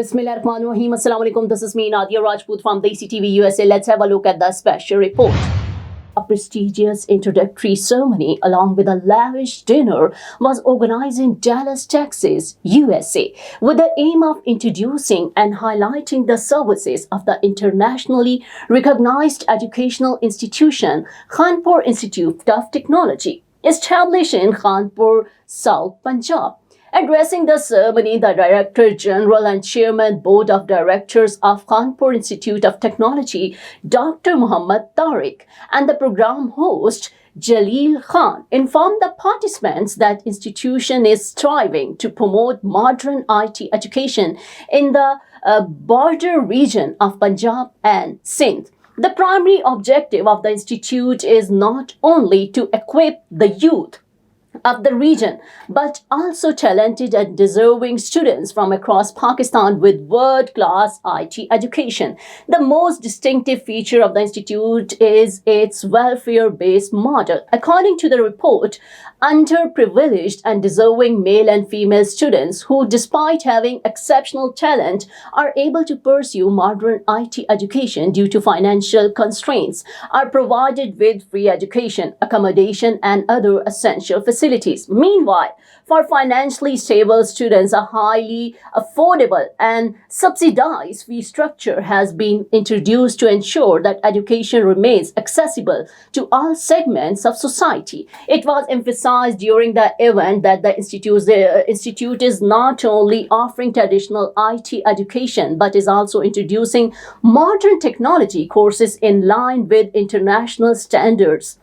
Bismillahirrahmanirrahim. Assalamu alaikum. This is me, Nadia Rajput from Desi TV USA. Let's have a look at the special report. A prestigious introductory ceremony, along with a lavish dinner, was organized in Dallas, Texas, USA, with the aim of introducing and highlighting the services of the internationally recognized educational institution, Kanpur Institute of Technology, established in Kanpur, South Punjab. Addressing the ceremony, the Director General and Chairman Board of Directors of Kanpur Institute of Technology, Dr. Muhammad Tariq, and the program host, Jalil Khan, informed the participants that institution is striving to promote modern IT education in the border region of Punjab and Sindh. The primary objective of the institute is not only to equip the youth of the region, but also talented and deserving students from across Pakistan with world-class IT education. The most distinctive feature of the institute is its welfare-based model. According to the report, underprivileged and deserving male and female students who, despite having exceptional talent, are able to pursue modern IT education due to financial constraints, are provided with free education, accommodation, and other essential facilities. Meanwhile, for financially stable students, a highly affordable and subsidized fee structure has been introduced to ensure that education remains accessible to all segments of society. It was emphasized during the event that the institute is not only offering traditional IT education but is also introducing modern technology courses in line with international standards.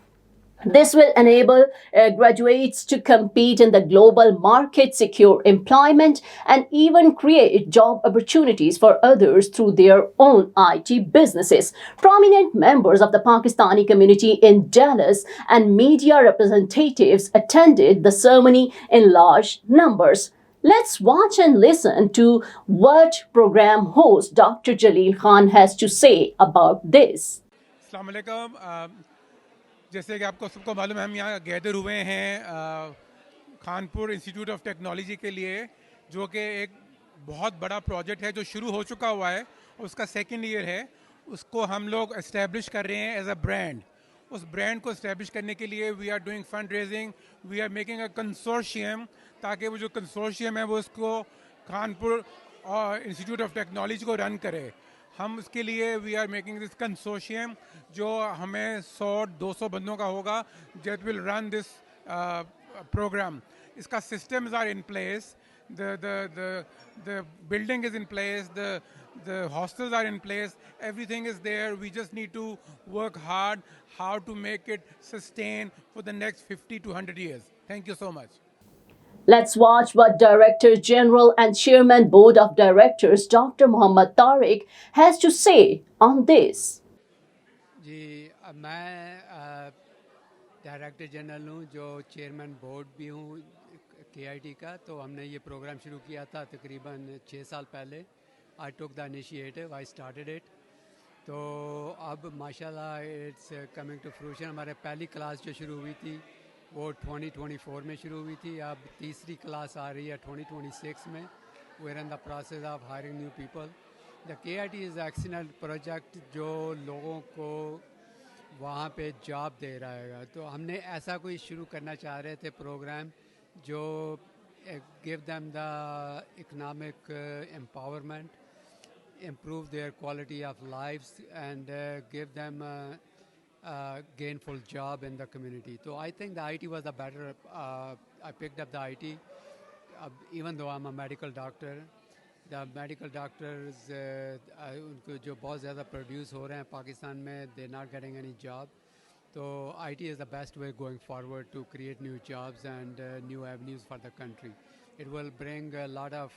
This will enable graduates to compete in the global market, secure employment, and even create job opportunities for others through their own IT businesses. Prominent members of the Pakistani community in Dallas and media representatives attended the ceremony in large numbers. Let's watch and listen to what program host Dr. Jalil Khan has to say about this. अस्सलाम वालेकुम। जैसे कि आपको सबको मालूम है, हम यहाँ गैदर हुए हैं खानपुर इंस्टीट्यूट ऑफ टेक्नोलॉजी के लिए, जो कि एक बहुत बड़ा प्रोजेक्ट है जो शुरू हो चुका हुआ है। उसका सेकंड ईयर है। उसको हम लोग इस्टेब्लिश कर रहे हैं एज अ ब्रांड। उस ब्रांड को इस्टेब्लिश करने के लिए we are doing fund raising, we are making a consortium, ताकि वो जो कंसोर्शियम है वो उसको खानपुर इंस्टीट्यूट ऑफ टेक्नोलॉजी को रन करे। हम उसके लिए we are making this consortium जो हमें 100-200 बंदों का होगा, that will run this program. इसका systems are in place, the building is in place, the hostels are in place, everything is there. We just need to work hard how to make it sustain for the next 50 to 100 years. Thank you so much. Let's watch what Director General and Chairman Board of Directors Dr. Muhammad Tariq has to say on this. जी मैं director general हूँ, जो chairman board भी हूँ KIT का। तो हमने ये programme शुरू किया था तकरीबन 6 साल पहले। I took the initiative, I started it. तो अब माशाल्लाह इट्स कमिंग टू फ्रूशन। हमारे पहली क्लास जो शुरू हुई थी वो 2024 में शुरू हुई थी। अब तीसरी क्लास आ रही है 2026 में। We are in the process of hiring new people. The KIT is excellent project जो लोगों को वहाँ पे जॉब दे रहा है। तो हमने ऐसा कोई शुरू करना चाह रहे थे प्रोग्राम जो give them the economic empowerment, improve their quality of lives, and give them a gainful job in the community. So I think the IT was the better. I picked up the IT, even though I'm a medical doctor. The medical doctors उनको जो बहुत ज़्यादा produce हो रहे हैं पाकिस्तान में, they're not getting any job. So IT is the best way going forward to create new jobs and new avenues for the country. It will bring a lot of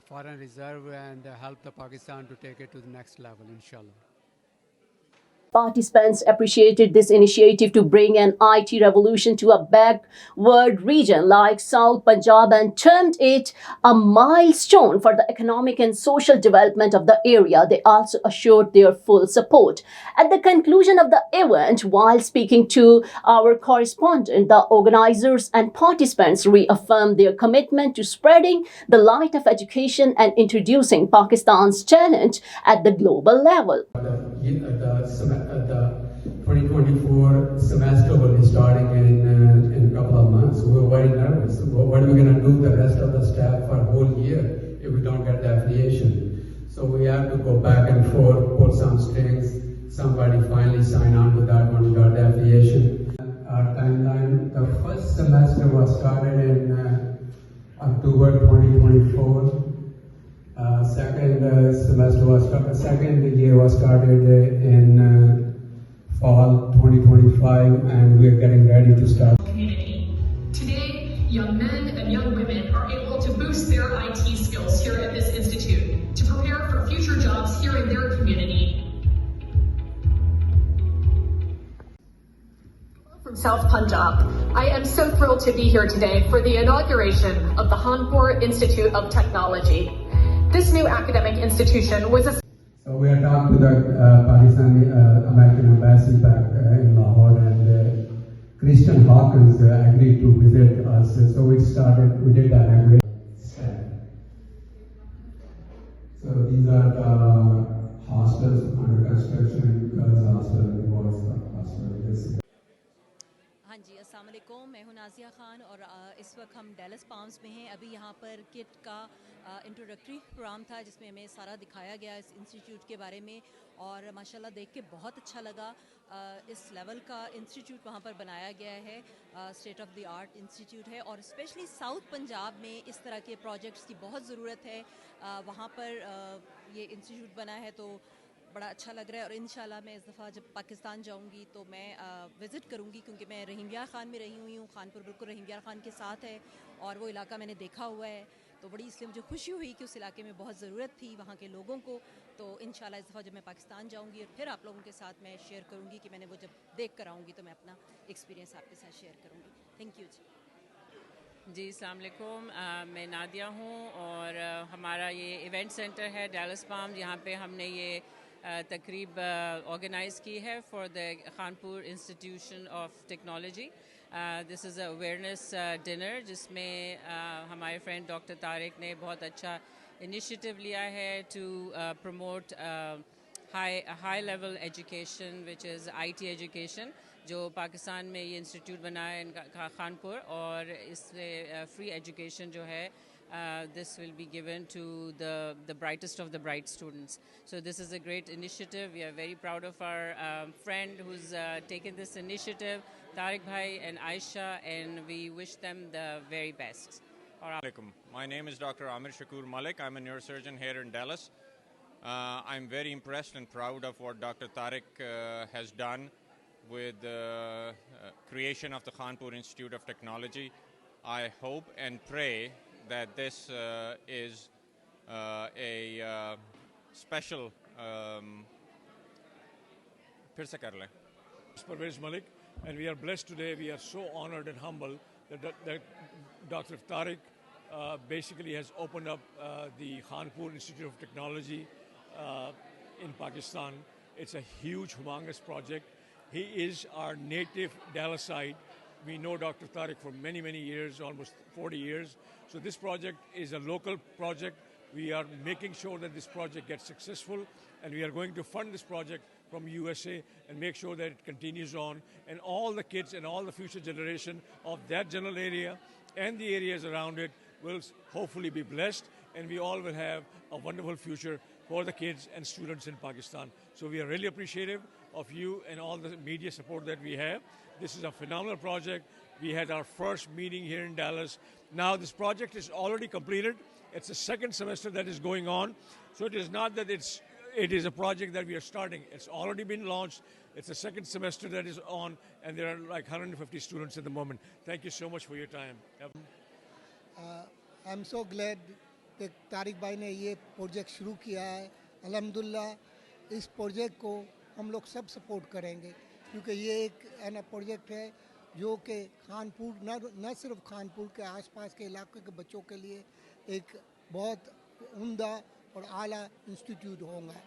foreign reserve and help the Pakistan to take it to the next level, inshallah. Participants appreciated this initiative to bring an IT revolution to a backward region like South Punjab and termed it a milestone for the economic and social development of the area. They also assured their full support. At the conclusion of the event, while speaking to our correspondent, the organizers and participants reaffirmed their commitment to spreading the light of education and introducing Pakistan's talent at the global level. The 2024 semester will be starting in a couple of months. We're very nervous. What are we going to do the rest of the staff for a whole year if we don't get the affiliation? So we have to go back and forth, pull some strings. Somebody finally signed on to that one, got the affiliation. Our timeline, the first semester was started in October 2024. Second year was started in fall 2025, and we're getting ready to start. Community. Today, young men and young women are able to boost their IT skills here at this institute to prepare for future jobs here in their community. From South Punjab, I am so thrilled to be here today for the inauguration of the Kanpur Institute of Technology. This new academic institution was a So we are talking to the Pakistani American embassy back in Lahore, and Christian Hawkins agreed to visit us. So we did the inauguration. So these are the hostels under construction, girls hostel, boys hostel. हाँ जी, अस्सलाम वालेकुम, मैं हूँ नाज़िया ख़ान और इस वक्त हम Dallas palms में हैं। अभी यहाँ पर किट का इंट्रोडक्टरी प्रोग्राम था जिसमें हमें सारा दिखाया गया इस इंस्टीट्यूट के बारे में, और माशाल्लाह देख के बहुत अच्छा लगा। इस लेवल का इंस्टीट्यूट वहाँ पर बनाया गया है, state of the art institute है, और स्पेशली साउथ पंजाब में इस तरह के प्रोजेक्ट्स की बहुत ज़रूरत है। वहाँ पर ये इंस्टीट्यूट बना है तो बड़ा अच्छा लग रहा है, और इंशाल्लाह मैं इस दफ़ा जब पाकिस्तान जाऊंगी तो मैं विज़िट करूंगी, क्योंकि मैं रहीम यार ख़ान में रही हुई हूँ। खानपुर बिल्कुल रहीम यार ख़ान के साथ है और वो इलाका मैंने देखा हुआ है, तो बड़ी इसलिए मुझे खुशी हुई कि उस इलाके में बहुत ज़रूरत थी वहाँ के लोगों को। तो इंशाल्लाह इस दफ़ा जब मैं पाकिस्तान जाऊँगी और फिर आप लोगों के साथ मैं शेयर करूँगी कि मैंने वो जब देख कर आऊँगी तो मैं अपना एक्सपीरियंस आपके साथ शेयर करूँगी। थैंक यू जी। अस्सलाम वालेकुम, मैं नादिया हूँ और हमारा ये इवेंट सेंटर है डेलस पाम, यहाँ पे हमने ये तकरीब ऑर्गेनाइज़ की है for the Khanpur institution of technology. This is a awareness dinner जिसमें हमारे फ्रेंड डॉक्टर तारिक ने बहुत अच्छा इनिशिएटिव लिया है to promote high level education which is IT education, जो पाकिस्तान में ये इंस्टीट्यूट बना है इनका खानपुर, और इससे फ्री एजुकेशन जो है this will be given to the brightest of the bright students. So this is a great initiative. We are very proud of our friend who's taken this initiative, Tariq Bhai and Aisha, and we wish them the very best. Assalamualaikum. My name is Dr. Amir Shakur Malik. I'm a neurosurgeon here in Dallas. I'm very impressed and proud of what Dr. Tariq has done with the creation of the Kanpur Institute of Technology. I hope and pray that this is a special Parvez Malik, and we are blessed today. We are so honored and humble that Dr. Tariq basically has opened up the Kanpur Institute of Technology in Pakistan. It's a huge, humongous project. He is our native Dalasite. We know Dr. Tariq for many, many years, almost 40 years. So this project is a local project. We are making sure that this project gets successful, and we are going to fund this project from USA and make sure that it continues on, and all the kids and all the future generation of that general area and the areas around it will hopefully be blessed, and we all will have a wonderful future for the kids and students in Pakistan. So we are really appreciative of you and all the media support that we have. This is a phenomenal project. We had our first meeting here in Dallas. Now this project is already completed. It's the second semester that is going on. So it is not that it is a project that we are starting. It's already been launched. It's the second semester that is on, and there are like 150 students at the moment. Thank you so much for your time. I'm so glad that Tariq भाई ने ये project शुरू किया है। अल्हम्दुलिल्लाह इस project को हम लोग सब सपोर्ट करेंगे, क्योंकि ये एक है ना प्रोजेक्ट है जो कि खानपुर न सिर्फ खानपुर के आसपास के इलाके के बच्चों के लिए एक बहुत उम्दा और आला इंस्टीट्यूट होगा।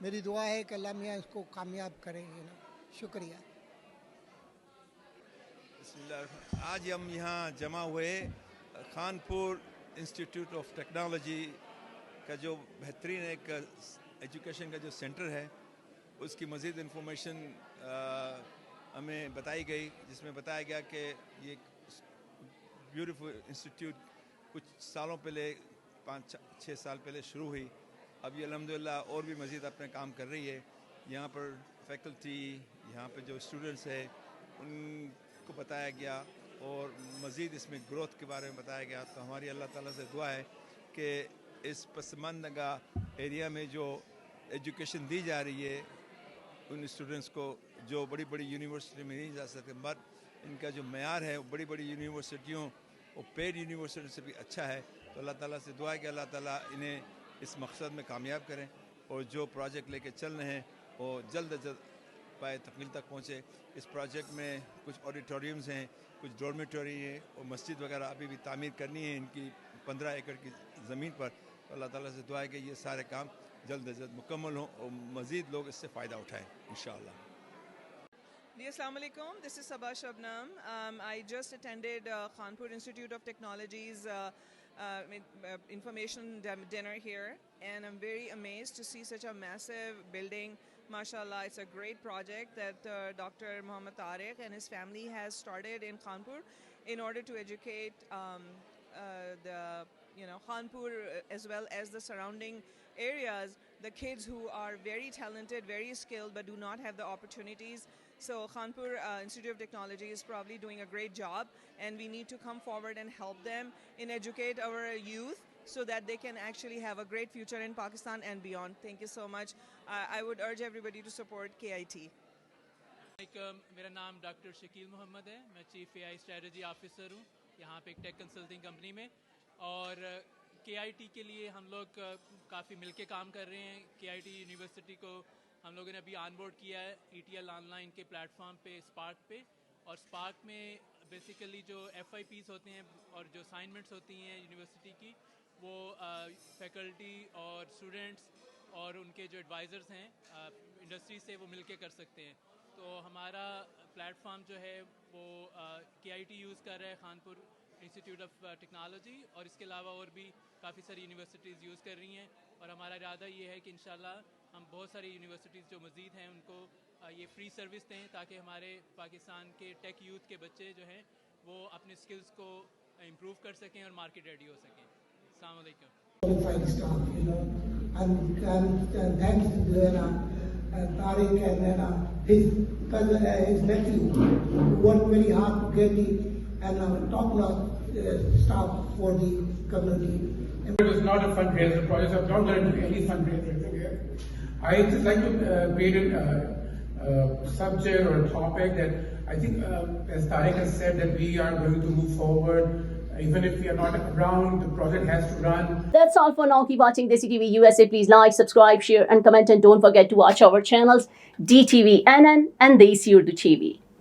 मेरी दुआ है कि अल्लाह मियाँ इसको कामयाब करेंगे ना। शुक्रिया। आज हम यहाँ जमा हुए खानपुर इंस्टीट्यूट ऑफ टेक्नोलॉजी का जो बेहतरीन एक एजुकेशन का जो सेंटर है, उसकी मज़ीद इन्फॉर्मेशन हमें बताई गई, जिसमें बताया गया कि ये ब्यूटीफुल इंस्टीट्यूट कुछ सालों पहले 5-6 साल पहले शुरू हुई। अब ये अल्हम्दुलिल्लाह और भी मज़ीद अपने काम कर रही है। यहाँ पर फैकल्टी, यहाँ पर जो स्टूडेंट्स है उनको बताया गया और मज़ीद इसमें ग्रोथ के बारे में बताया गया। तो हमारी अल्लाह ताला से दुआ है कि इस पसमानदा एरिया में जो एजुकेशन दी जा रही है उन स्टूडेंट्स को जो बड़ी बड़ी यूनिवर्सिटी में नहीं जा सकते, बट इनका जो मयार है वो बड़ी बड़ी यूनिवर्सिटियों और पेड यूनिवर्सिटी से भी अच्छा है। तो अल्लाह ताला से दुआ है कि अल्लाह ताला इन्हें इस मकसद में कामयाब करें और जो प्रोजेक्ट लेके चल रहे हैं वो जल्द अज जल्द पाए तकमील तक पहुँचे। इस प्रोजेक्ट में कुछ ऑडिटोरियम्स हैं, कुछ डॉर्मेटरी है और मस्जिद वगैरह अभी भी तामीर करनी है इनकी 15 एकड़ की ज़मीन पर। तो अल्लाह ताला से दुआ है कि ये सारे काम जल्द अज जल्द मुकम्मल हों और मज़ीद लोग इससे फ़ायदा उठाएँ इंशाअल्लाह। Assalamu alaikum. This is Sabah Shabnam. I just attended Kanpur Institute of Technology's information dinner here, and I'm very amazed to see such a massive building. MashaAllah, it's a great project that Dr. Muhammad Tariq and his family has started in Kanpur in order to educate Kanpur as well as the surrounding areas, the kids who are very talented, very skilled, but do not have the opportunities. So Kanpur Institute of Technology is probably doing a great job, and we need to come forward and help them in educate our youth so that they can actually have a great future in Pakistan and beyond. Thank you so much. I would urge everybody to support KIT. मेरा नाम doctor Shakeel Mohammad है। मैं chief AI strategy officer हूँ यहाँ पे एक take consulting company में, और KIT के लिए हम लोग काफ़ी मिलके काम कर रहे हैं। KIT यूनिवर्सिटी को हम लोगों ने अभी ऑनबोर्ड किया है ETL ऑनलाइन के प्लेटफॉर्म पे, स्पार्क पे, और स्पार्क में बेसिकली जो FIPs होते हैं और जो असाइनमेंट्स होती हैं यूनिवर्सिटी की, वो फैकल्टी और स्टूडेंट्स और उनके जो एडवाइज़र्स हैं इंडस्ट्री से वो मिलके कर सकते हैं। तो हमारा प्लेटफॉर्म जो है वो KIT यूज़ कर रहा है, खानपुर इंस्टीट्यूट ऑफ टेक्नोलॉजी, और इसके अलावा और भी काफ़ी सारी यूनिवर्सिटीज़ यूज़ कर रही हैं। और हमारा इरादा ये है कि इंशाल्लाह हम बहुत सारी यूनिवर्सिटीज़ जो मज़ीद हैं उनको ये फ्री सर्विस दें, ताकि हमारे पाकिस्तान के टेक यूथ के बच्चे जो हैं वो अपने स्किल्स को इम्प्रूव कर सकें और मार्केट रेडी हो सकें। अस्सलाम वालेकुम। Qualified staff, and thanks to Tariq and his nephew who worked very hard to get the top-notch staff for the community. It was not a fundraiser project. I'm not going to do any fundraising here. I just like to create a subject or a topic that I think, as Tariq has said, that we are going to move forward. Even if we are not around, the project has to run. That's all for now. Keep watching Desi TV USA. Please like, subscribe, share and comment, and don't forget to watch our channels DTV NN and Desi Urdu TV.